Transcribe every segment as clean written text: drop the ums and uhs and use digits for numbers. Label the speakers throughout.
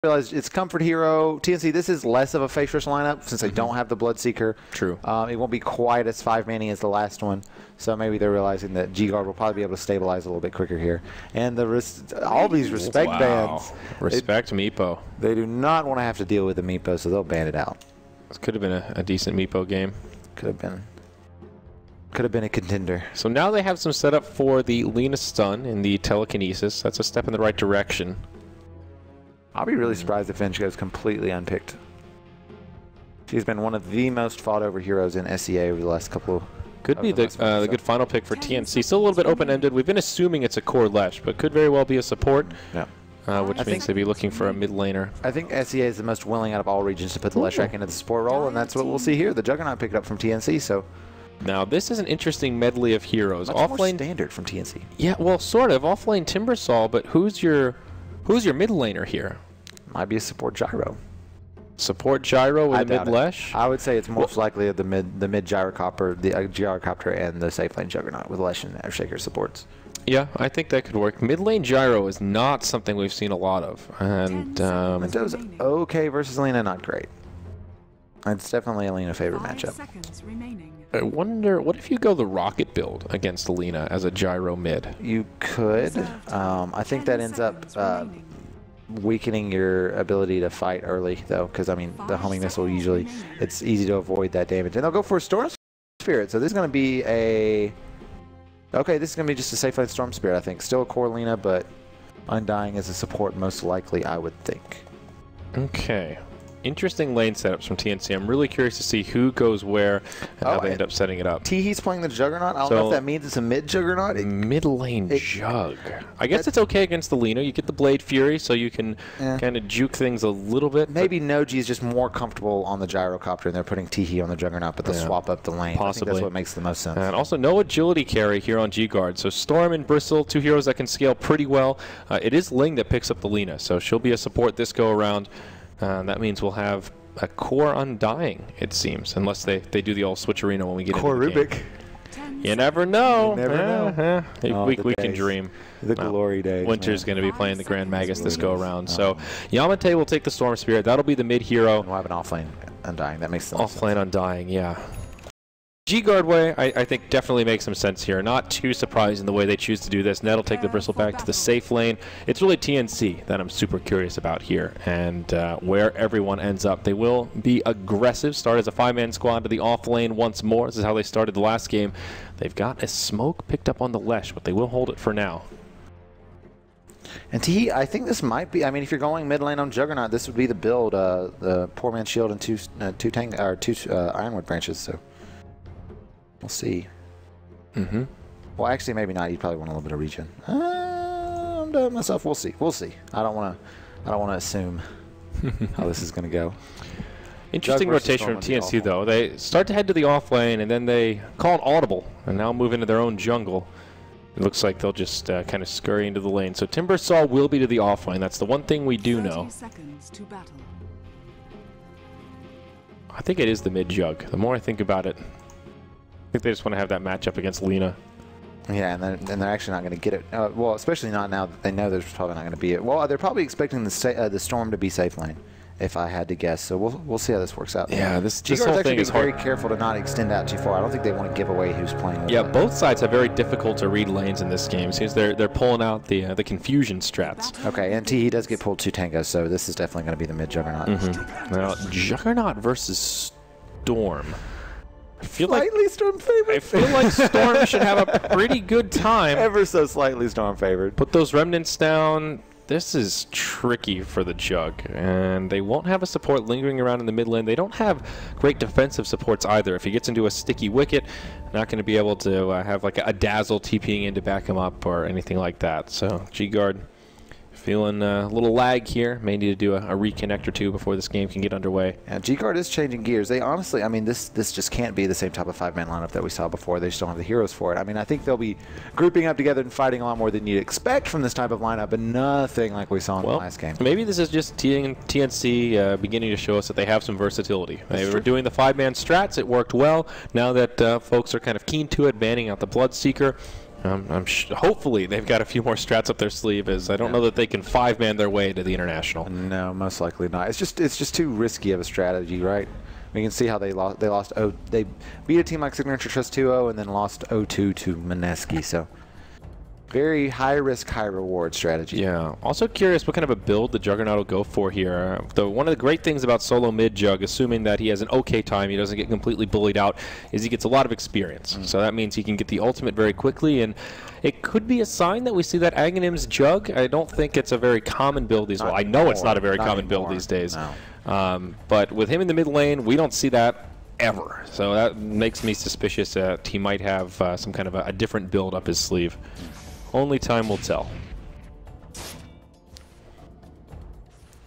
Speaker 1: realize it's Comfort Hero. TnC, this is less of a Face Rush lineup since they don't have the Bloodseeker.
Speaker 2: True.
Speaker 1: It won't be quite as 5-manny as the last one, so maybe they're realizing that G-Guard will probably be able to stabilize a little bit quicker here. And all these respect bans.
Speaker 2: Respect Meepo.
Speaker 1: They do not want to have to deal with the Meepo, so they'll ban it out.
Speaker 2: This could have been a decent Meepo game.
Speaker 1: Could have been. Could have been a contender.
Speaker 2: So now they have some setup for the Lina stun in the telekinesis. That's a step in the right direction.
Speaker 1: I'll be really surprised if Finch goes completely unpicked. She's been one of the most fought over heroes in SEA over the last couple.
Speaker 2: Could be the good final pick for TnC. Still a little bit open-ended. We've been assuming it's a core Lesh, but could very well be a support.
Speaker 1: Yeah.
Speaker 2: Which means they'd be looking for a mid laner.
Speaker 1: I think SEA is the most willing out of all regions to put the Leshrac into the support role, and that's what we'll see here. The Juggernaut picked up from TnC, so.
Speaker 2: Now this is an interesting medley of heroes.
Speaker 1: Much more standard from TnC.
Speaker 2: Yeah, well, sort of. Offlane Timbersaw, but who's your mid laner here?
Speaker 1: Might be a support Gyro.
Speaker 2: Support Gyro with a mid Lesh?
Speaker 1: I would say it's most likely the mid Gyrocopter, the Gyrocopter, and the safe lane Juggernaut with Lesh and Earthshaker supports.
Speaker 2: Yeah, I think that could work. Mid lane Gyro is not something we've seen a lot of, and
Speaker 1: it does okay versus Lina, not great. It's definitely a Lina favorite matchup.
Speaker 2: I wonder, what if you go the Rocket build against Lina as a Gyro mid?
Speaker 1: You could. I think that ends up weakening your ability to fight early, though, because, I mean, the homing missile usually, it's easy to avoid that damage. And they'll go for a Storm Spirit, so this is going to be a... Okay, this is going to be just a safe lane Storm Spirit, I think. Still a core Lina, but Undying as a support most likely, I would think.
Speaker 2: Okay. Interesting lane setups from TnC. I'm really curious to see who goes where and how they end up setting it up.
Speaker 1: Teehee's playing the Juggernaut. I don't know if that means it's a mid Juggernaut.
Speaker 2: Mid lane Jug. I guess it's okay against the Lina. You get the Blade Fury, so you can kind of juke things a little bit.
Speaker 1: Maybe Noji is just more comfortable on the Gyrocopter, and they're putting Teehee on the Juggernaut, but they'll swap up the lane.
Speaker 2: Possibly.
Speaker 1: I think that's what makes the most sense.
Speaker 2: And also no agility carry here on G-Guard. So Storm and Bristle, two heroes that can scale pretty well. It is Ling that picks up the Lina, so she'll be a support this go around. That means we'll have a core Undying, it seems, unless they do the old switcherino when we get into the game. You never know.
Speaker 1: You never know.
Speaker 2: We can dream.
Speaker 1: The glory days.
Speaker 2: Winter's going to be playing the Grand Magus this go around. So Yamate will take the Storm Spirit. That'll be the mid hero.
Speaker 1: We'll have an offlane Undying. That makes sense.
Speaker 2: Offlane Undying, yeah. G-Guard way, I think definitely makes some sense here. Not too surprised in the way they choose to do this. Net'll take the Bristle back to the safe lane. It's really TnC that I'm super curious about here, and where everyone ends up. They will be aggressive, start as a 5-man squad to the off lane once more. This is how they started the last game. They've got a smoke picked up on the Lesh, but they will hold it for now.
Speaker 1: And Teehee, I think this might be, I mean, if you're going mid lane on Juggernaut, this would be the build, the Poor Man's Shield and two Ironwood branches, so. We'll see. Well, actually, maybe not. You probably want a little bit of regen. I'm done myself. We'll see. We'll see. I don't want to assume how this is going to go.
Speaker 2: Interesting rotation from TnC, though. They start to head to the off lane, and then they call an audible, and now move into their own jungle. It looks like they'll just kind of scurry into the lane. So Timbersaw will be to the off lane. That's the one thing we do know. I think it is the mid jug. The more I think about it, I think they just want to have that matchup against Lina.
Speaker 1: Yeah, and they're actually not going to get it. Well, especially not now that they know there's probably not going to be it. Well, they're probably expecting the Storm to be safe lane, if I had to guess. So we'll see how this works out.
Speaker 2: Yeah, this whole
Speaker 1: actually
Speaker 2: thing is
Speaker 1: very careful to not extend out too far. I don't think they want to give away who's playing.
Speaker 2: Yeah, both sides have very difficult to read lanes in this game. Seems they're pulling out the confusion strats.
Speaker 1: Okay, and Teehee does get pulled 2 tangos, so this is definitely going to be the mid Juggernaut.
Speaker 2: Now, Juggernaut versus Storm. I feel
Speaker 1: slightly Storm favored.
Speaker 2: I feel like Storm should have a pretty good time.
Speaker 1: Ever so slightly Storm favored.
Speaker 2: Put those remnants down. This is tricky for the Jug, and they won't have a support lingering around in the mid lane. They don't have great defensive supports either. If he gets into a sticky wicket, not going to be able to have like a Dazzle TPing in to back him up or anything like that. So G-Guard feeling a little lag here. May need to do a reconnect or two before this game can get underway.
Speaker 1: Yeah, G-Guard is changing gears. They honestly, I mean, this just can't be the same type of 5-man lineup that we saw before. They just don't have the heroes for it. I mean, I think they'll be grouping up together and fighting a lot more than you'd expect from this type of lineup, but nothing like we saw in the last game.
Speaker 2: Maybe this is just TnC beginning to show us that they have some versatility. They were doing the 5-man strats. It worked well. Now that folks are kind of keen to it, banning out the Bloodseeker, Hopefully they've got a few more strats up their sleeve, as I don't know that they can 5-man their way to the International.
Speaker 1: No, most likely not. It's just too risky of a strategy, right? We can see how they lost. They beat a team like Signature Trust 2-0 and then lost 0-2 to Mineski. So very high risk, high reward strategy.
Speaker 2: Yeah. Also curious what kind of a build the Juggernaut will go for here. One of the great things about solo mid Jug, assuming that he has an okay time, he doesn't get completely bullied out, is he gets a lot of experience. So that means he can get the ultimate very quickly, and it could be a sign that we see that Aghanim's Jug. I don't think it's a very common build these days. I know it's not a very common build these days. No. But with him in the mid lane, we don't see that ever. So that makes me suspicious that he might have some kind of a different build up his sleeve. Only time will tell.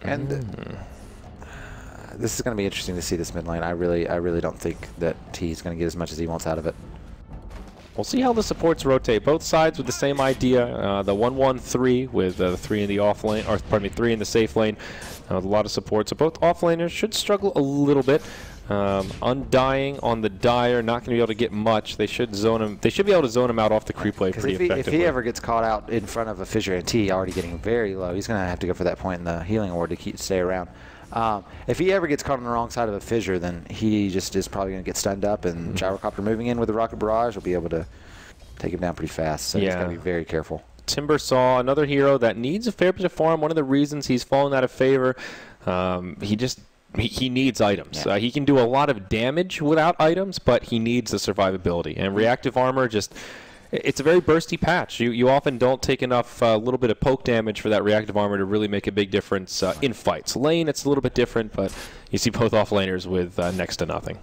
Speaker 1: And this is going to be interesting to see this mid lane. I really don't think that he's going to get as much as he wants out of it.
Speaker 2: We'll see how the supports rotate. Both sides with the same idea. The 1-1-3 with 3 in the off lane, or pardon me, 3 in the safe lane. With a lot of support. So both off laners should struggle a little bit. Undying on the Dire, not going to be able to get much. They should zone him. They should be able to zone him out off the creep wave pretty effectively.
Speaker 1: If he ever gets caught out in front of a Fissure and T already getting very low, he's going to have to go for that point in the healing ward to stay around. If he ever gets caught on the wrong side of a Fissure, then he just is probably going to get stunned up, and Gyrocopter moving in with the Rocket Barrage will be able to take him down pretty fast. So he's got to be very careful. Timbersaw,
Speaker 2: another hero that needs a fair bit of farm. One of the reasons he's fallen out of favor, he needs items.
Speaker 1: Yeah.
Speaker 2: He can do a lot of damage without items, but he needs the survivability. And reactive armor it's a very bursty patch. You often don't take enough little bit of poke damage for that reactive armor to really make a big difference in fights. Lane, it's a little bit different, but you see both off laners with next to nothing.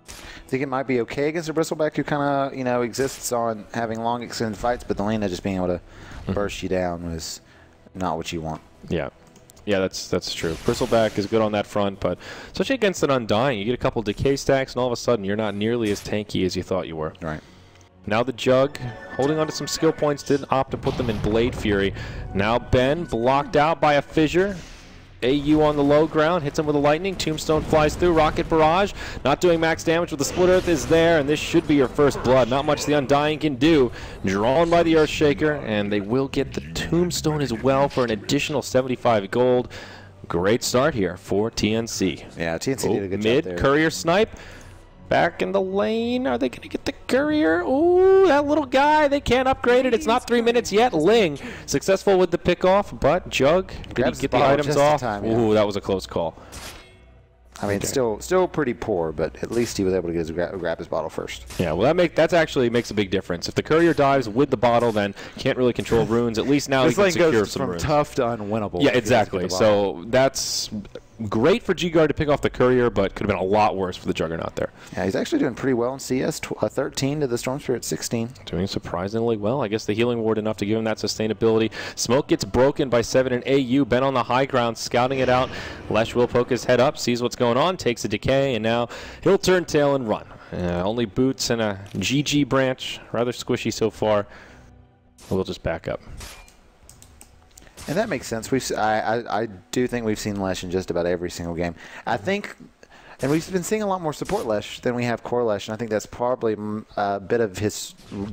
Speaker 1: I think it might be okay against a Bristleback who kind of, exists on having long extended fights, but the Lena just being able to burst you down was not what you want.
Speaker 2: Yeah. Yeah, that's true. Bristleback is good on that front, but especially against an Undying, you get a couple decay stacks, and all of a sudden you're not nearly as tanky as you thought you were.
Speaker 1: Right.
Speaker 2: Now the Jug, holding on to some skill points, didn't opt to put them in Blade Fury. Now Ben blocked out by a Fissure. AU on the low ground, hits him with a lightning. Tombstone flies through. Rocket Barrage, not doing max damage, but the Split Earth is there, and this should be your first blood. Not much the Undying can do. Drawn by the Earthshaker, and they will get the Tombstone as well for an additional 75 gold. Great start here for TnC.
Speaker 1: Yeah, TnC did a good job there.
Speaker 2: Mid, Courier Snipe. Back in the lane. Are they going to get the Courier? Ooh, that little guy. They can't upgrade it. It's not 3 minutes yet. Ling successful with the pickoff, but Jug, did he get the items off? Ooh, that was a close call.
Speaker 1: I mean, still pretty poor, but at least he was able to grab his bottle first.
Speaker 2: Yeah, well, that actually makes a big difference. If the Courier dives with the bottle, then can't really control runes. At least now he can secure some runes.
Speaker 1: From tough to unwinnable.
Speaker 2: Yeah, exactly. So that's great for G-Guard to pick off the Courier, but could have been a lot worse for the Juggernaut there.
Speaker 1: Yeah, he's actually doing pretty well in CS, 13 to the Storm Spirit 16.
Speaker 2: Doing surprisingly well. I guess the healing ward enough to give him that sustainability. Smoke gets broken by 7 and AU. Ben on the high ground, scouting it out. Lesh will poke his head up, sees what's going on, takes a decay, and now he'll turn tail and run. Only boots and a GG branch. Rather squishy so far. We'll just back up.
Speaker 1: And that makes sense. I do think we've seen Lesh in just about every single game. I think, and we've been seeing a lot more support Lesh than we have core Lesh, and I think that's probably a bit of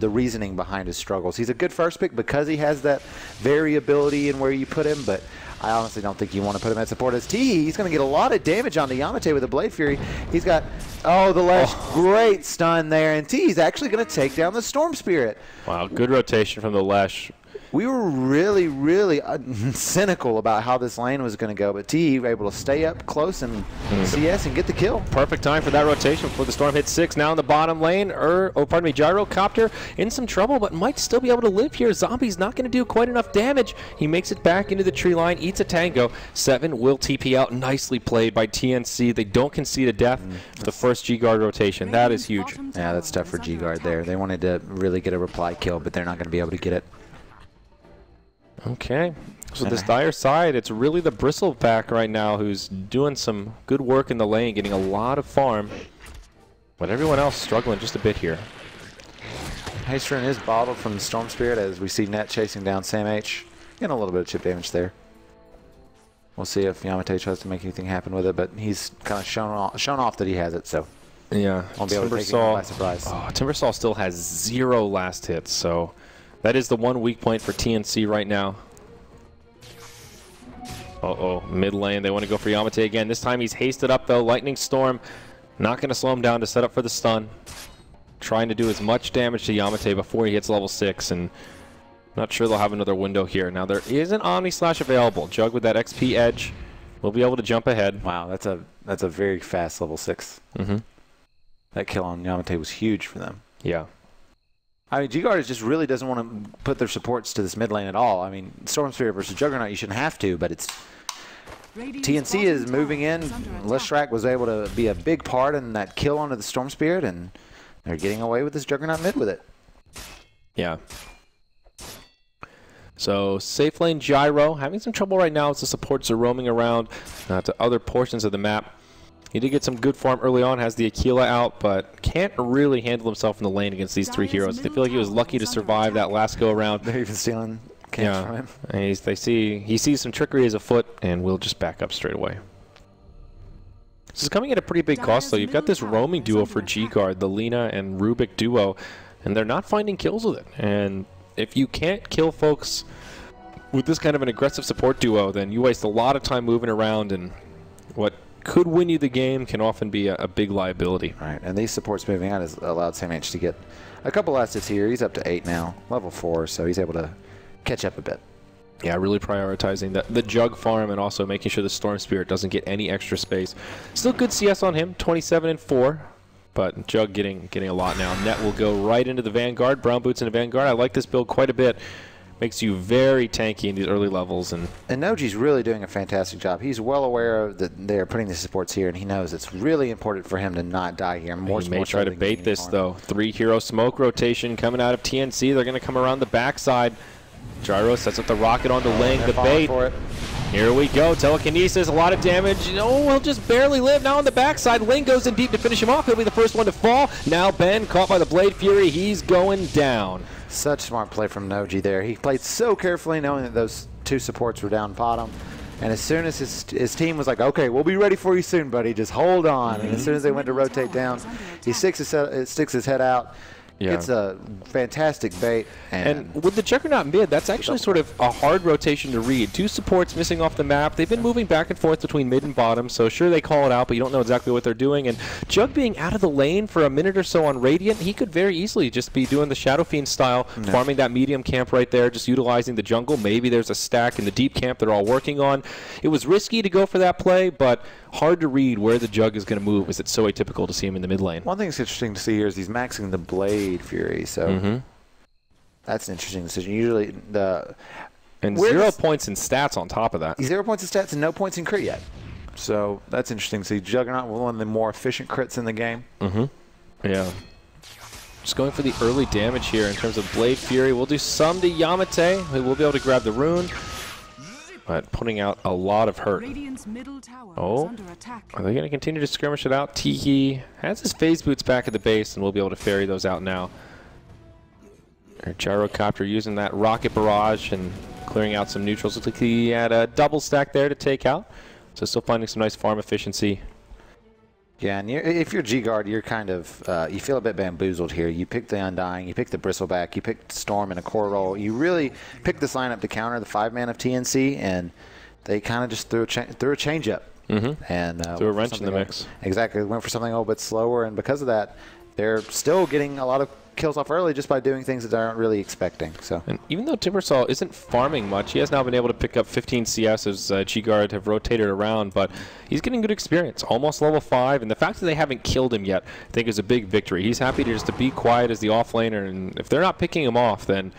Speaker 1: the reasoning behind his struggles. He's a good first pick because he has that variability in where you put him, but I honestly don't think you want to put him at support as T. He's going to get a lot of damage onto Yamate with the Blade Fury. He's got, the Lesh, great stun there, and T. He's actually going to take down the Storm Spirit.
Speaker 2: Wow, good rotation from the Lesh.
Speaker 1: We were really, really cynical about how this lane was going to go, but T were able to stay up close and CS and get the kill.
Speaker 2: Perfect time for that rotation before the Storm hits 6. Now in the bottom lane, Gyrocopter in some trouble, but might still be able to live here. Zombie's not going to do quite enough damage. He makes it back into the tree line, eats a tango. 7 will TP out. Nicely played by TnC. They don't concede a death for the first G-Guard rotation. That is huge.
Speaker 1: Yeah, that's tough for G-Guard there. They wanted to really get a reply kill, but they're not going to be able to get it.
Speaker 2: Okay, so this Dire side, it's really the Bristleback right now who's doing some good work in the lane, getting a lot of farm, but everyone else struggling just a bit here.
Speaker 1: Haystron is bottled from the Storm Spirit as we see Net chasing down Sam H. Getting a little bit of chip damage there. We'll see if Yamate tries to make anything happen with it, but he's kind of shown off that he has it, so
Speaker 2: yeah,
Speaker 1: won't be able to take him by surprise.
Speaker 2: Timbersaw still has 0 last hits, so That is the one weak point for TnC right now. Uh-oh, mid lane. They want to go for Yamate again. This time he's hasted up, though. Lightning Storm not going to slow him down to set up for the stun. Trying to do as much damage to Yamate before he hits level 6, and not sure they'll have another window here. Now, there is an Omni Slash available. Jug with that XP edge will be able to jump ahead.
Speaker 1: Wow, that's a very fast level 6. That kill on Yamate was huge for them.
Speaker 2: Yeah.
Speaker 1: I mean, G-Guard just really doesn't want to put their supports to this mid lane at all. I mean, Storm Spirit versus Juggernaut, you shouldn't have to, but it's... TnC is moving in. Leshrac was able to be a big part in that kill onto the Storm Spirit, and they're getting away with this Juggernaut mid with it.
Speaker 2: Yeah. So, safe lane Gyro, having some trouble right now as the supports are roaming around to other portions of the map. He did get some good farm early on, has the Aquila out, but can't really handle himself in the lane against these three heroes. They feel like he was lucky to survive that last go-around.
Speaker 1: They're even stealing camps from him.
Speaker 2: And he sees some trickery as afoot, and will just back up straight away. This is coming at a pretty big cost, though. You've got this roaming duo for G-Guard, the Lina and Rubik duo, and they're not finding kills with it. And if you can't kill folks with this kind of an aggressive support duo, then you waste a lot of time moving around, and what could win you the game can often be a big liability.
Speaker 1: Right, and these supports moving out has allowed SamH to get a couple assets here. He's up to 8 now, level 4, so he's able to catch up a bit.
Speaker 2: Yeah, really prioritizing the Jug farm and also making sure the Storm Spirit doesn't get any extra space. Still good CS on him, 27 and 4, but Jug getting a lot now. Net will go right into the Vanguard, Brown Boots into Vanguard. I like this build quite a bit. Makes you very tanky in these early levels. And
Speaker 1: Noji's really doing a fantastic job. He's well aware of that they're putting the supports here, and he knows it's really important for him to not die here.
Speaker 2: He may try to bait this, though. 3-hero smoke rotation coming out of TnC. They're going to come around the backside. Gyro sets up the rocket onto Ling, the bait. Here we go, telekinesis, a lot of damage. Oh, he'll just barely live. Now on the backside, Ling goes in deep to finish him off. He'll be the first one to fall. Now Ben, caught by the Blade Fury, he's going down.
Speaker 1: Such smart play from Noji there. He played so carefully, knowing that those two supports were down bottom. And as soon as his team was like, okay, we'll be ready for you soon, buddy, just hold on. And as soon as they went to rotate down, he sticks his head out. Yeah. It's a fantastic bait.
Speaker 2: And with the Juggernaut mid, that's actually sort of a hard rotation to read. Two supports missing off the map. They've been moving back and forth between mid and bottom, so sure they call it out, but you don't know exactly what they're doing. And Jug being out of the lane for a minute or so on Radiant, he could very easily just be doing the Shadow Fiend style, farming that medium camp right there, just utilizing the jungle. Maybe there's a stack in the deep camp they're all working on. It was risky to go for that play, but hard to read where the Jug is going to move, as it's so atypical to see him in the mid lane.
Speaker 1: One thing that's interesting to see here is he's maxing the Blade Fury, so that's an interesting decision. Usually
Speaker 2: and 0 points in stats on top of that.
Speaker 1: 0 points in stats and no points in crit yet. So that's interesting to see. Juggernaut, one of the more efficient crits in the game.
Speaker 2: Yeah. Just going for the early damage here in terms of Blade Fury. We'll do some to Yamate. We'll be able to grab the rune, but putting out a lot of hurt. Oh, are they going to continue to skirmish it out? Tiki has his phase boots back at the base, and we'll be able to ferry those out now. Our Gyrocopter using that rocket barrage and clearing out some neutrals. Looks like he had a double stack there to take out, so still finding some nice farm efficiency.
Speaker 1: Yeah, and if you're G-Guard, you're kind of, you feel a bit bamboozled here. You pick the Undying, you pick the Bristleback, you pick Storm in a core role. You really pick this lineup to counter the 5-man of TnC, and they kind of just threw a change-up. And
Speaker 2: threw a wrench in the mix.
Speaker 1: Exactly, went for something a little bit slower, and because of that, they're still getting a lot of kills off early just by doing things that they aren't really expecting. So,
Speaker 2: and even though Timbersaw isn't farming much, he has now been able to pick up 15 CS as G-Guard have rotated around, but he's getting good experience, almost level 5, and the fact that they haven't killed him yet, I think, is a big victory. He's happy to just to be quiet as the offlaner, and if they're not picking him off, then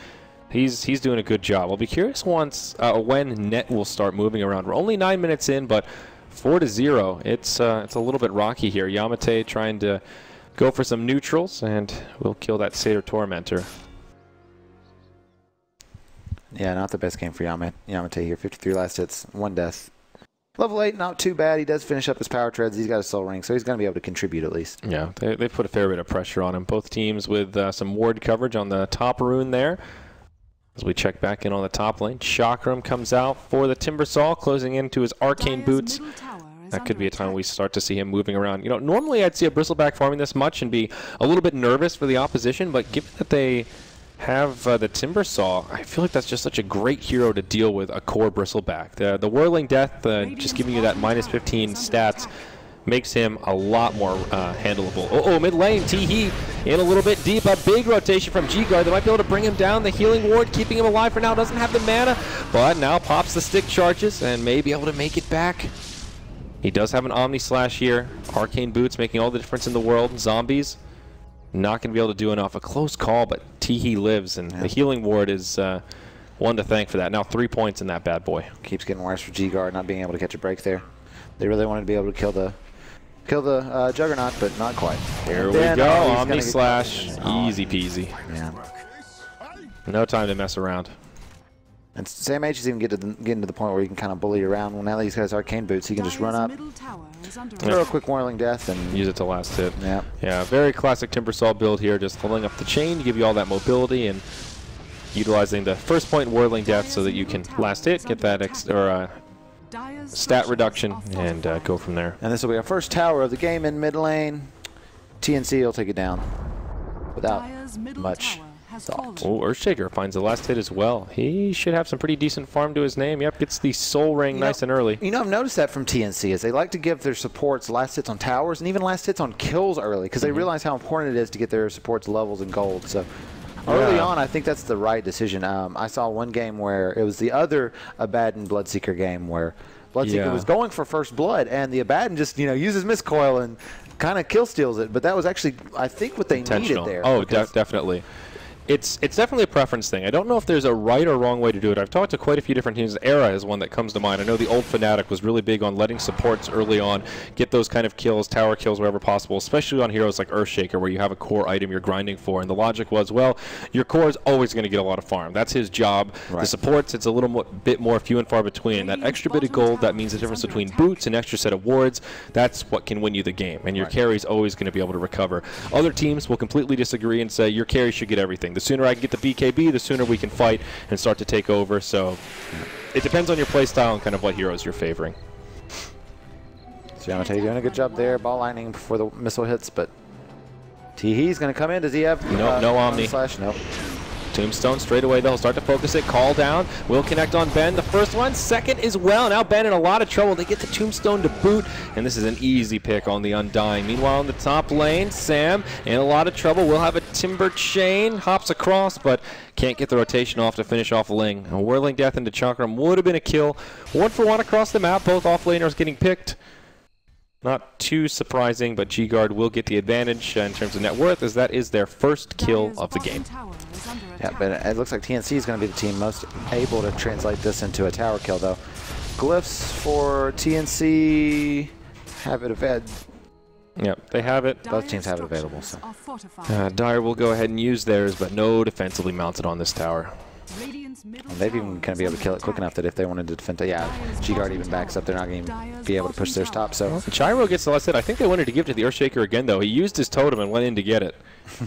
Speaker 2: he's doing a good job. I'll be curious when Net will start moving around. We're only 9 minutes in, but 4-0. It's a little bit rocky here. Yamate trying to go for some neutrals, and we'll kill that Satyr Tormentor.
Speaker 1: Yeah, not the best game for Yamate here. 53 last hits, 1 death. Level 8, not too bad. He does finish up his power treads. He's got a soul ring, so he's going to be able to contribute at least.
Speaker 2: Yeah, they put a fair bit of pressure on him. Both teams with some ward coverage on the top rune there. As we check back in on the top lane, Chakram comes out for the Timbersaw, closing into his arcane boots. That could be a time we start to see him moving around. You know, normally I'd see a Bristleback farming this much and be a little bit nervous for the opposition, but given that they have the Timber Saw. I feel like that's just such a great hero to deal with a core Bristleback. The Whirling Death, just giving you that -15 stats, makes him a lot more handleable. Oh, mid lane, Teehee in a little bit deep. A big rotation from G-Guard. They might be able to bring him down. The healing ward keeping him alive for now. Doesn't have the mana, but now pops the stick charges and may be able to make it back. He does have an Omni Slash here. Arcane Boots making all the difference in the world. Zombies not going to be able to do enough. A close call, but Teehee lives, and the healing ward is one to thank for that. Now 3 points in that bad boy.
Speaker 1: Keeps getting worse for G-Guard not being able to catch a break there. They really wanted to be able to kill the Juggernaut, but not quite.
Speaker 2: Here we go. Omni Slash, easy peasy.
Speaker 1: Yeah.
Speaker 2: No time to mess around.
Speaker 1: And Sam H is even getting to the point where he can kind of bully around. Well, now that he's got his Arcane Boots, he can just run up, throw a quick Whirling Death, and
Speaker 2: use it to last hit.
Speaker 1: Yeah,
Speaker 2: very classic Timbersaw build here, just pulling up the chain to give you all that mobility and utilizing the first point Whirling Death so that you can last hit, get that stat reduction, and go from there.
Speaker 1: And this will be our first tower of the game in mid lane. TnC will take it down without much thought.
Speaker 2: Oh, Earthshaker finds the last hit as well. He should have some pretty decent farm to his name. Yep, gets the Soul Ring nice and early.
Speaker 1: You know, I've noticed that from TnC is they like to give their supports last hits on towers and even last hits on kills early because they realize how important it is to get their supports levels and gold. So early on, I think that's the right decision. I saw one game where it was the other Abaddon Bloodseeker game where Bloodseeker was going for first blood, and the Abaddon just uses Miscoil and kind of kill steals it. But that was actually, I think, what they needed there.
Speaker 2: Oh, definitely. It's definitely a preference thing. I don't know if there's a right or wrong way to do it. I've talked to quite a few different teams. Era is one that comes to mind. I know the old Fnatic was really big on letting supports early on get those kind of kills, tower kills wherever possible, especially on heroes like Earthshaker where you have a core item you're grinding for. And the logic was, well, your core is always going to get a lot of farm. That's his job. Right. The supports, it's a little bit more few and far between. That extra bit of gold, that means the difference between boots and extra set of wards. That's what can win you the game. And your carry's always going to be able to recover. Other teams will completely disagree and say your carry should get everything. The sooner I can get the BKB, the sooner we can fight and start to take over. So it depends on your playstyle and kind of what heroes you're favoring.
Speaker 1: So Yamate doing a good job there, ball lining before the missile hits, but Teehee's going to come in. Does he have
Speaker 2: no Omni?
Speaker 1: Slash? Nope.
Speaker 2: Tombstone straight away, they'll start to focus it. Call down, will connect on Ben. The first one, second as well. Now Ben in a lot of trouble. They get the Tombstone to boot, and this is an easy pick on the Undying. Meanwhile, in the top lane, Sam in a lot of trouble. We'll have a Timber Chain, hops across, but can't get the rotation off to finish off Ling. A Whirling Death into Chakram would have been a kill. 1-for-1 across the map, both off-laners getting picked. Not too surprising, but G-Guard will get the advantage in terms of net worth, as that is their first kill of the game.
Speaker 1: Yeah, but it looks like TnC is going to be the team most able to translate this into a tower kill, though. Glyphs for TnC have it available.
Speaker 2: Yep, they have it.
Speaker 1: Both teams have it available. So.
Speaker 2: Dire will go ahead and use theirs, but no defensively mounted on this tower.
Speaker 1: And they've even going to be able to kill it quick enough that if they wanted to defend it, G-Guard even backs up, they're not going to be able to push their stop. So
Speaker 2: Gyro gets the last hit. I think they wanted to give it to the Earthshaker again, though. He used his totem and went in to get it,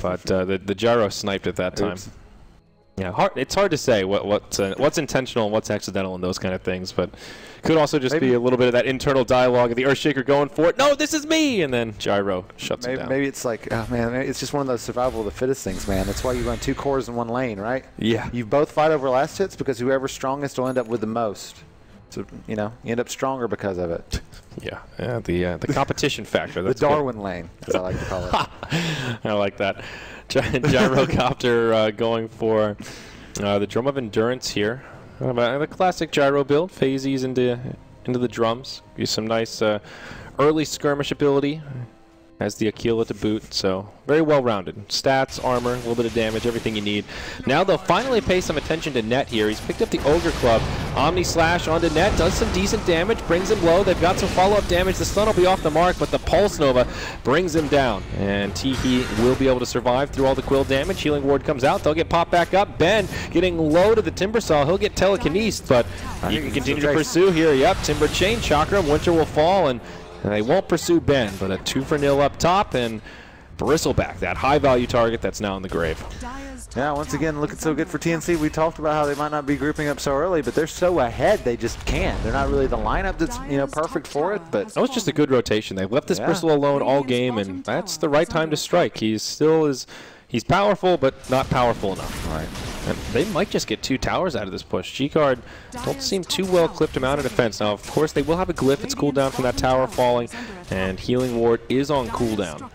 Speaker 2: but the Gyro sniped at that time. Oops. Yeah, it's hard to say what's intentional and what's accidental and those kind of things, but could also just be a little bit of that internal dialogue of the Earthshaker going for it. No, this is me, and then Gyro shuts it down. Maybe
Speaker 1: it's like, oh man, it's just one of those survival of the fittest things, man. That's why you run 2 cores in 1 lane, right?
Speaker 2: Yeah.
Speaker 1: You both fight over last hits because whoever's strongest will end up with the most. So you end up stronger because of it.
Speaker 2: Yeah, the competition factor.
Speaker 1: That's the Darwin lane, as I like to call it.
Speaker 2: I like that. Gyrocopter going for the Drum of Endurance here. The classic Gyro build, phases into the drums. Use some nice early skirmish ability. Has the Aquila to boot, so very well-rounded. Stats, armor, a little bit of damage, everything you need. Now they'll finally pay some attention to Net here. He's picked up the Ogre Club. Omni Slash onto Net, does some decent damage, brings him low. They've got some follow-up damage. The stun will be off the mark, but the Pulse Nova brings him down. And Teehee will be able to survive through all the Quill damage. Healing Ward comes out. They'll get popped back up. Ben getting low to the Timbersaw. He'll get telekinesed, but he can continue to pursue here. Yep, Timber Chain, Chakram, Winter will fall, and they won't pursue Ben, but a 2-for-0 up top, and Bristleback, that high-value target that's now in the grave.
Speaker 1: Yeah, once again, looking so good for TnC. We talked about how they might not be grouping up so early, but they're so ahead they just can't. They're not really the lineup that's perfect for it. But
Speaker 2: that was just a good rotation. They left this Bristle alone all game, and that's the right time to strike. He still is He's powerful, but not powerful enough.
Speaker 1: Right.
Speaker 2: And they might just get 2 towers out of this push. G-Guard don't seem too well clipped him out of defense. Now, of course, they will have a glyph. It's cooldown from that tower falling, and Healing Ward is on cooldown.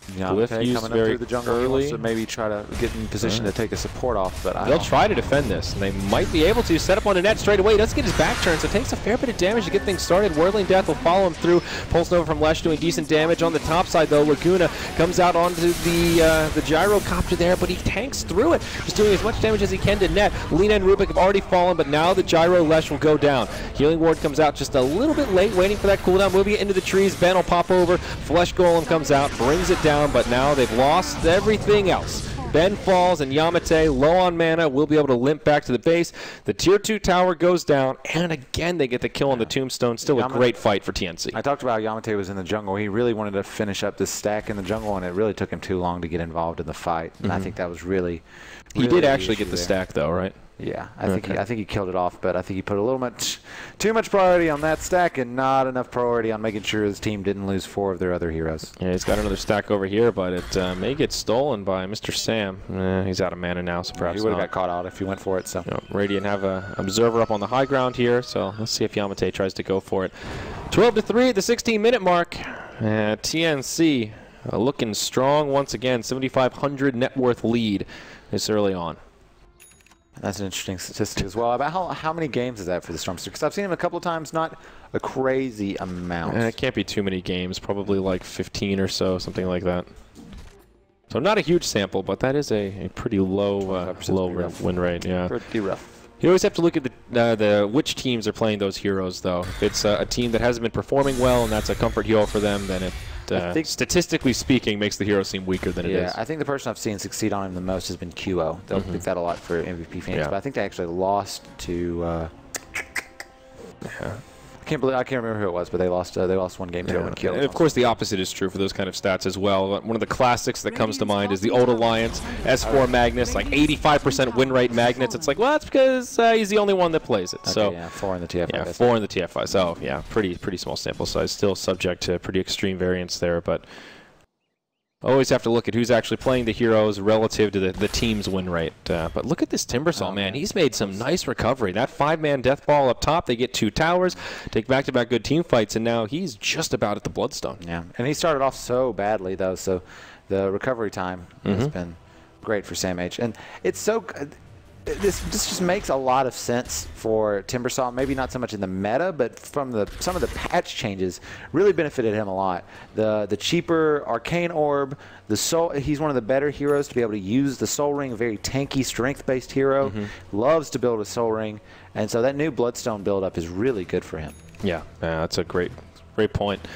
Speaker 1: Glyph
Speaker 2: used
Speaker 1: coming
Speaker 2: very
Speaker 1: up through the jungle
Speaker 2: early.
Speaker 1: He wants to maybe try to get in position to take a support off, but
Speaker 2: They'll try to defend this, and they might be able to. Set up on a net straight away. He doesn't get his back turn, so it takes a fair bit of damage to get things started. Whirling Death will follow him through. Pulse Nova from Lesh doing decent damage. On the top side, though, Laguna comes out onto the gyrocopter there, but he tanks through it, just doing as much damage as he can to net. Lina and Rubik have already fallen, but now the gyro Lesh will go down. Healing Ward comes out just a little bit late, waiting for that cooldown. Moving it into the trees. Ben will pop over. Flesh Golem comes out, brings it down, but now they've lost everything else. Ben falls, and Yamate, low on mana, will be able to limp back to the base. The tier 2 tower goes down, and again they get the kill on the tombstone. Still a great fight for TnC.
Speaker 1: I talked about how Yamate was in the jungle. He really wanted to finish up this stack in the jungle, and it really took him too long to get involved in the fight. And I think that was really
Speaker 2: He did actually get the stack, though, right?
Speaker 1: Yeah, I think he killed it off, but I think he put a little too much priority on that stack and not enough priority on making sure his team didn't lose 4 of their other heroes.
Speaker 2: Yeah, he's got another stack over here, but it may get stolen by Mr. Sam. He's out of mana now, so perhaps
Speaker 1: he would have got caught out if he went for it. So
Speaker 2: Radiant have an observer up on the high ground here, so let's see if Yamate tries to go for it. 12-3 at the 16-minute mark. TnC looking strong once again. 7,500 net worth lead this early on.
Speaker 1: That's an interesting statistic as well. About how many games is that for the Stormster? Because I've seen him a couple of times, not a crazy amount.
Speaker 2: It can't be too many games, probably like 15 or so, something like that. So not a huge sample, but that is a pretty low win rate. Yeah,
Speaker 1: pretty rough.
Speaker 2: You always have to look at which teams are playing those heroes, though. If it's a team that hasn't been performing well and that's a comfort hero for them, then it statistically speaking, makes the hero seem weaker than it is.
Speaker 1: Yeah, I think the person I've seen succeed on him the most has been QO. They'll pick that a lot for MVP fans, but I think they actually lost to. I can't remember who it was, but they lost 1 game to him. And
Speaker 2: And of course, the opposite is true for those kind of stats as well. One of the classics that comes to mind is the Old Alliance S4 Magnus, like 85% win rate Magnus. It's like, well, that's because he's the only one that plays it.
Speaker 1: Okay,
Speaker 2: so
Speaker 1: yeah, 4 in the TFI.
Speaker 2: Yeah, 4 in the TFI. So yeah, pretty small sample size. Still subject to pretty extreme variance there, but always have to look at who's actually playing the heroes relative to the team's win rate. But look at this Timbersaw, man. He's made some nice recovery. That 5-man death ball up top, they get 2 towers, take back-to-back good team fights, and now he's just about at the Bloodstone.
Speaker 1: Yeah, and he started off so badly, though, so the recovery time has been great for Sam H. And it's so... This just makes a lot of sense for Timbersaw. Maybe not so much in the meta, but from some of the patch changes, really benefited him a lot. The cheaper Arcane Orb, the Soul. He's one of the better heroes to be able to use the Soul Ring. Very tanky, strength-based hero. Loves to build a Soul Ring, and so that new Bloodstone build-up is really good for him.
Speaker 2: Yeah, that's a great point.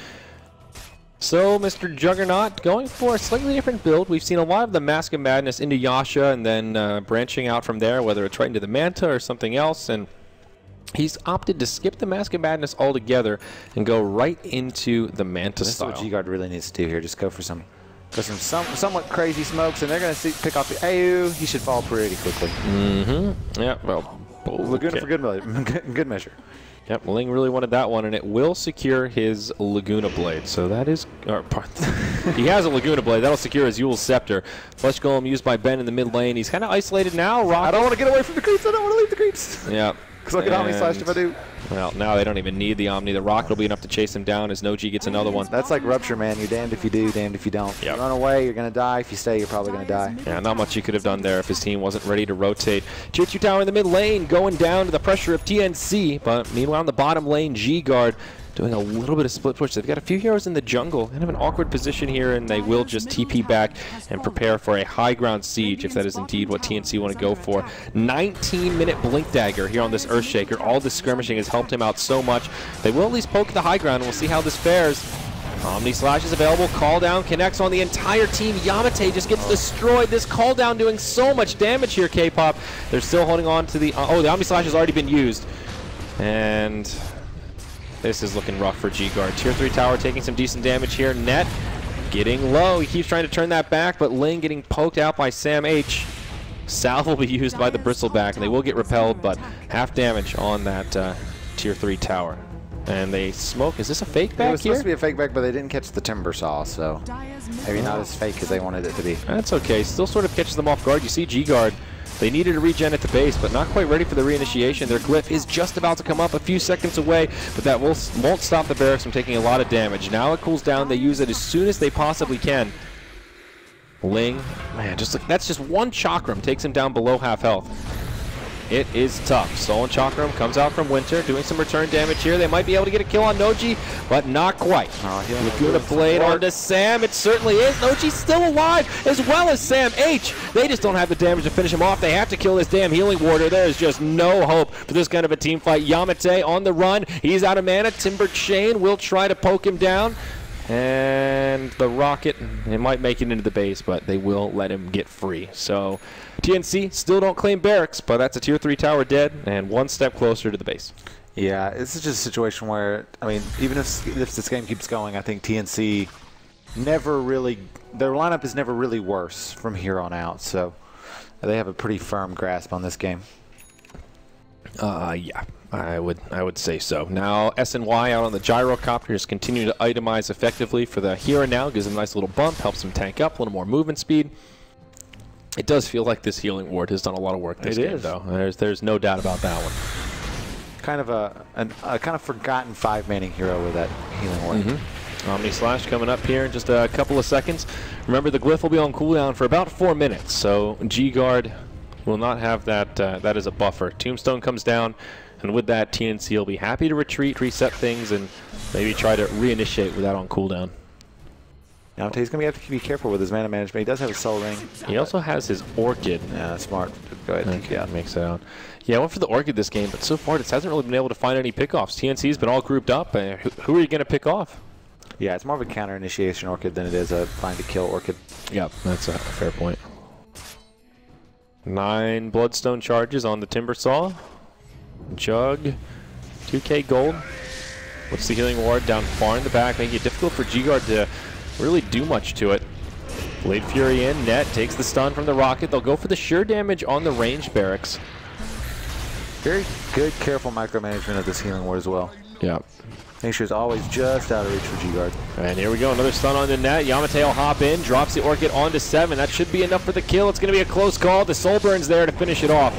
Speaker 2: So, Mr. Juggernaut going for a slightly different build. We've seen a lot of the Mask of Madness into Yasha and then branching out from there, whether it's right into the Manta or something else. And he's opted to skip the Mask of Madness altogether and go right into the Manta style.
Speaker 1: That's what G-Guard really needs to do here. Just go for some somewhat crazy smokes, and they're going to pick off the AU. He should fall pretty quickly.
Speaker 2: Yeah, well,
Speaker 1: Laguna for good measure.
Speaker 2: Yep, Ling really wanted that one, and it will secure his Laguna Blade. So that is... he has a Laguna Blade. That'll secure his Yule's Scepter. Flesh Golem used by Ben in the mid lane. He's kind of isolated now.
Speaker 1: I don't want to get away from the creeps. I don't want to leave the creeps.
Speaker 2: Yeah.
Speaker 1: Because I'll get Omni Slashed if I do.
Speaker 2: Well, now they don't even need the Omni. The Rocket will be enough to chase him down as Noji gets another one.
Speaker 1: That's like Rupture, man. You're damned if you do, damned if you don't. Yep. You run away, you're going to die. If you stay, you're probably going to die.
Speaker 2: Yeah, not much you could have done there if his team wasn't ready to rotate. Tier 2 tower in the mid lane going down to the pressure of TnC. But meanwhile, in the bottom lane, G-Guard doing a little bit of split push. They've got a few heroes in the jungle. Kind of an awkward position here, and they will just TP back and prepare for a high ground siege, if that is indeed what TnC want to go for. 19-minute Blink Dagger here on this Earthshaker. All this skirmishing has helped him out so much. They will at least poke the high ground, and we'll see how this fares. Omni Slash is available. Call down connects on the entire team. Yamate just gets destroyed. This call down doing so much damage here, K-Pop. They're still holding on to the... the Omni Slash has already been used. And... this is looking rough for G-Guard. Tier 3 tower taking some decent damage here. Net getting low. He keeps trying to turn that back, but Ling getting poked out by Sam H. Salve will be used by the Bristleback, and they will get repelled, but half damage on that Tier 3 tower. And they smoke. Is this a fake back
Speaker 1: It was
Speaker 2: here?
Speaker 1: supposed to be a fake back, but they didn't catch the timber saw, so maybe not as fake as they wanted it to be.
Speaker 2: That's okay. Still sort of catches them off guard. You see G-Guard. They needed a regen at the base, but not quite ready for the reinitiation. Their glyph is just about to come up a few seconds away, but that won't stop the barracks from taking a lot of damage. Now it cools down. They use it as soon as they possibly can. Ling, man, that's just one chakram. Takes him down below half health. It is tough. Stolen Chakram comes out from Winter, doing some return damage here. They might be able to get a kill on Noji, but not quite. Laguna Blade onto Sam. It certainly is. Noji's still alive, as well as Sam H. They just don't have the damage to finish him off. They have to kill this damn Healing Warder. There is just no hope for this kind of a team fight. Yamate on the run. He's out of mana. Timber Chain will try to poke him down. And the rocket, it might make it into the base, but they will let him get free. So TnC still don't claim barracks, but that's a tier 3 tower dead and one step closer to the base.
Speaker 1: Yeah, this is just a situation where, I mean, even if this game keeps going, I think TnC never really, their lineup is never really worse from here on out. So they have a pretty firm grasp on this game.
Speaker 2: Yeah, I would say so. Now SNY out on the gyrocopter just continue to itemize effectively for the here and now. Gives them a nice little bump, helps them tank up a little more movement speed. It does feel like this Healing Ward has done a lot of work this game, though. There's no doubt about that one.
Speaker 1: Kind of a kind of forgotten 5-manning hero with that Healing Ward.
Speaker 2: Omni Slash coming up here in just a couple of seconds. Remember, the glyph will be on cooldown for about 4 minutes, so G-Guard will not have that. That as a buffer. Tombstone comes down, and with that, TnC will be happy to retreat, reset things, and maybe try to reinitiate with that on cooldown.
Speaker 1: Now he's going to have to be careful with his mana management. He does have a Soul Ring.
Speaker 2: He also has his Orchid.
Speaker 1: Yeah, smart. Go ahead.
Speaker 2: Okay, yeah, makes it out. Yeah, I went for the Orchid this game, but so far it hasn't really been able to find any pickoffs. TnC's been all grouped up. Who are you going to pick off?
Speaker 1: Yeah, it's more of a counter initiation Orchid than it is a find to kill Orchid.
Speaker 2: Yep, that's a fair point. 9 Bloodstone charges on the Timber Saw. Jug, 2k gold. What's the Healing Ward down far in the back, making it difficult for G-Guard to really do much to it. Blade Fury in, net takes the stun from the rocket. They'll go for the sure damage on the range barracks.
Speaker 1: Very good, careful micromanagement of this Healing Ward as well.
Speaker 2: Yep.
Speaker 1: Make sure it's always just out of reach for G-Guard.
Speaker 2: And here we go, another stun on the net. Yamate will hop in, drops the Orchid onto 7. That should be enough for the kill. It's going to be a close call. The Soul Burn's there to finish it off.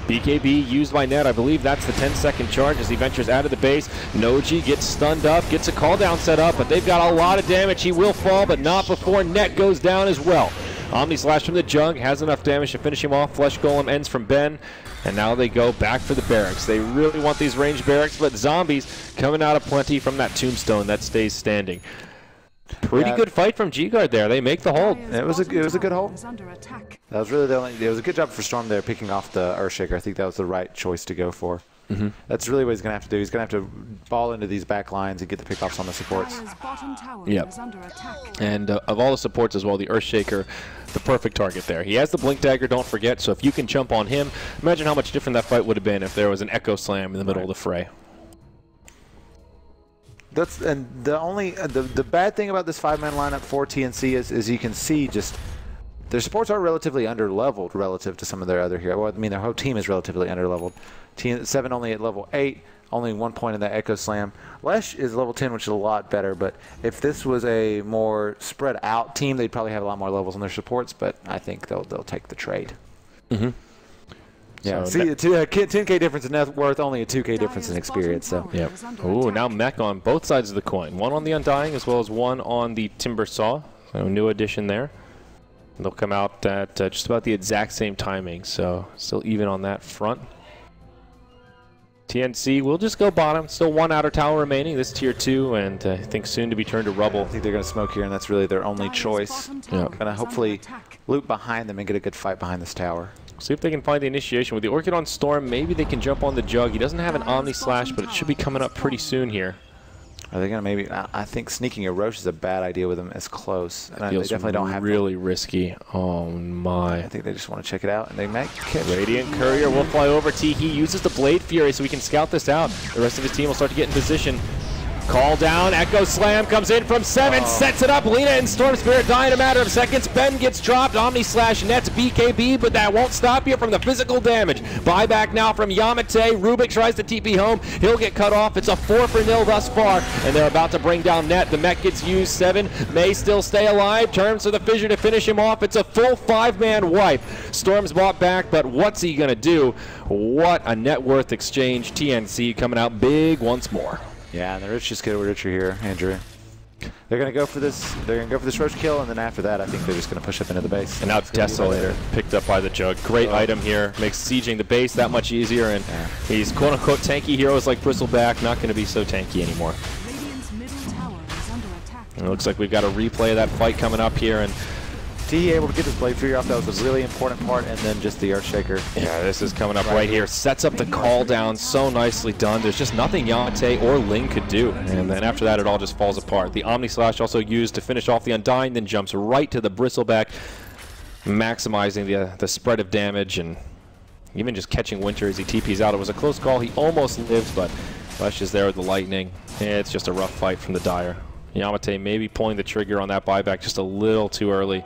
Speaker 2: BKB used by net. I believe that's the 10-second charge as he ventures out of the base. Noji gets stunned up, gets a call down set up, but they've got a lot of damage. He will fall, but not before net goes down as well. Omni Slash from the Jug has enough damage to finish him off. Flesh Golem ends from Ben. And now they go back for the barracks. They really want these range barracks, but zombies coming out of plenty from that Tombstone that stays standing. Pretty good fight from G-Guard there. They make the hold.
Speaker 1: It was a good hold. That was really the only. It was a good job for Storm there picking off the Earthshaker. I think that was the right choice to go for. That's really what he's going to have to do. He's going to have to ball into these back lines and get the pickoffs on the supports.
Speaker 2: Yep. And of all the supports as well, the Earthshaker, the perfect target there. He has the Blink Dagger, don't forget, so if you can jump on him, imagine how much different that fight would have been if there was an Echo Slam in the middle of the fray.
Speaker 1: That's and the only the bad thing about this 5-man lineup for TnC is you can see just their supports are relatively underleveled relative to some of their other heroes. Well, I mean, their whole team is relatively underleveled. 7 only at level 8, only 1 point in the Echo Slam. Lesh is level 10, which is a lot better, but if this was a more spread out team, they'd probably have a lot more levels on their supports, but I think they'll take the trade. Yeah,
Speaker 2: So
Speaker 1: see, 10k difference is net worth only a 2k difference in experience. So.
Speaker 2: Yep. Ooh, now mech on both sides of the coin. One on the Undying as well as one on the Timber Saw. So new addition there. They'll come out at just about the exact same timing, so still even on that front. TnC will just go bottom. Still 1 outer tower remaining. This tier 2, and I think soon to be turned to rubble.
Speaker 1: I think they're going to smoke here, and that's really their only choice.
Speaker 2: Yeah.
Speaker 1: Going to hopefully loop behind them and get a good fight behind this tower.
Speaker 2: See if they can find the initiation. With the Orchid on Storm, maybe they can jump on the Jug. He doesn't have an Omni Slash, but it should be coming up pretty soon here.
Speaker 1: Are they going to maybe... I think sneaking a Roche is a bad idea with them as close. And
Speaker 2: Feels
Speaker 1: they definitely don't have
Speaker 2: really risky. Oh, my.
Speaker 1: I think they just want to check it out, and they might catch
Speaker 2: Radiant Courier will fly over. He uses the Blade Fury so we can scout this out. The rest of his team will start to get in position. Call down, Echo Slam comes in from 7, sets it up. Lena and Storm Spirit die in a matter of seconds. Ben gets dropped, Omni Slash nets BKB, but that won't stop you from the physical damage. Buyback now from Yamate. Rubik tries to TP home. He'll get cut off. It's a 4-0 thus far, and they're about to bring down Net. The mech gets used. 7 may still stay alive. Turns to the Fissure to finish him off. It's a full 5-man wipe. Storm's bought back, but what's he going to do? What a net worth exchange. TnC coming out big once more.
Speaker 1: Yeah, and the rich just get richer here, Andrew. They're gonna go for this. They're gonna go for this roach kill, and then after that, I think they're just gonna push up into the base.
Speaker 2: And now Desolator picked up by the Jug. Great item here. Makes sieging the base that much easier, and he's quote-unquote tanky heroes like Bristleback not gonna be so tanky anymore. And it looks like we've got a replay of that fight coming up here, and
Speaker 1: T able to get this Blade Fury off. That was a really important part, and then just the Earthshaker.
Speaker 2: Yeah, this is coming up right here. Sets up the call down. So nicely done. There's just nothing Yamate or Ling could do. And then after that, it all just falls apart. The Omni Slash also used to finish off the Undying, then jumps right to the Bristleback, maximizing the spread of damage and even just catching Winter as he TPs out. It was a close call. He almost lives, but Flesh is there with the Lightning. It's just a rough fight from the Dire. Yamate maybe pulling the trigger on that buyback just a little too early.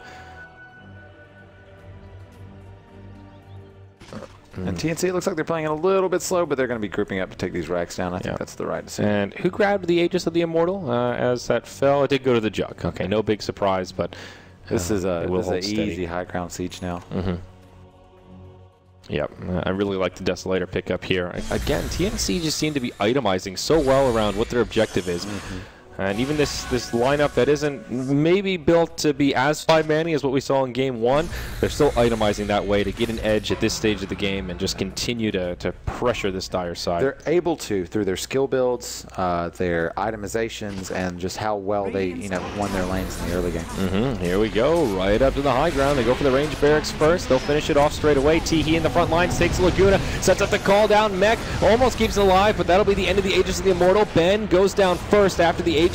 Speaker 1: And TnC, it looks like they're playing it a little bit slow, but they're going to be grouping up to take these racks down. I think that's the right decision.
Speaker 2: And who grabbed the Aegis of the Immortal as that fell? It did go to the Jug. Okay, no big surprise, but
Speaker 1: this is an easy high ground siege now.
Speaker 2: Yep, I really like the Desolator pickup here. Again, TnC just seem to be itemizing so well around what their objective is. And even this lineup that isn't maybe built to be as 5-manny as what we saw in Game 1, they're still itemizing that way to get an edge at this stage of the game and just continue to pressure this Dire side.
Speaker 1: They're able to through their skill builds, their itemizations, and just how well they won their lanes in the early game.
Speaker 2: Here we go, right up to the high ground. They go for the range barracks first. They'll finish it off straight away. Teehee in the front lines takes Laguna, sets up the call down. Mech almost keeps it alive, but that'll be the end of the Aegis of the Immortal. Ben goes down first after the Aegis.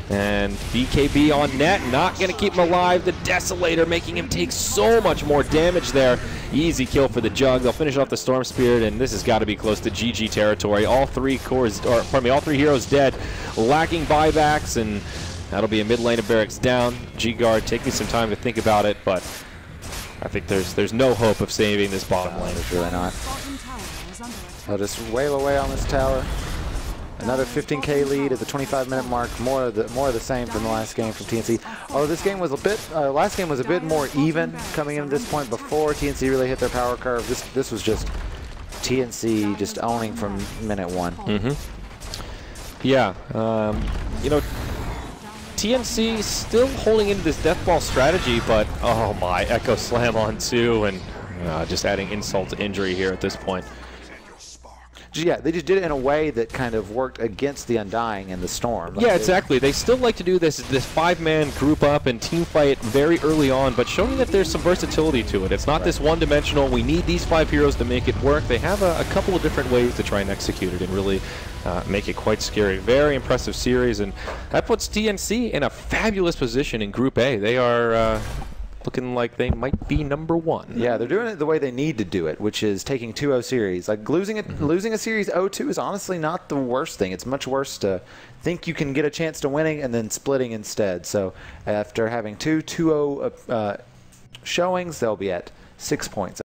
Speaker 2: And BKB on Net, not going to keep him alive. The Desolator making him take so much more damage there. Easy kill for the Jug. They'll finish off the Storm Spirit, and this has got to be close to GG territory. All three heroes dead, lacking buybacks, and that'll be a mid lane of barracks down. G-Guard taking some time to think about it, but I think there's no hope of saving this bottom lane.
Speaker 1: There's really not. They'll just wail away on this tower. Another 15K lead at the 25-minute mark. More of the same from the last game from TnC. Oh, this game was a bit. Last game was a bit more even coming into this point before TnC really hit their power curve. This was just TnC just owning from minute 1.
Speaker 2: Yeah, TnC still holding into this death ball strategy, but oh my, Echo Slam on 2, and just adding insult to injury here at this point.
Speaker 1: Yeah, they just did it in a way that kind of worked against the Undying and the Storm.
Speaker 2: Yeah, exactly. They still like to do this 5-man group up and team fight very early on, but showing that there's some versatility to it. It's not this one-dimensional, we need these 5 heroes to make it work. They have a couple of different ways to try and execute it and really make it quite scary. Very impressive series, and that puts TnC in a fabulous position in Group A. They are looking like they might be #1.
Speaker 1: Yeah, they're doing it the way they need to do it, which is taking 2-0 series. Like losing a series 0-2 is honestly not the worst thing. It's much worse to think you can get a chance to winning and then splitting instead. So after having 2 2-0 showings, they'll be at 6 points.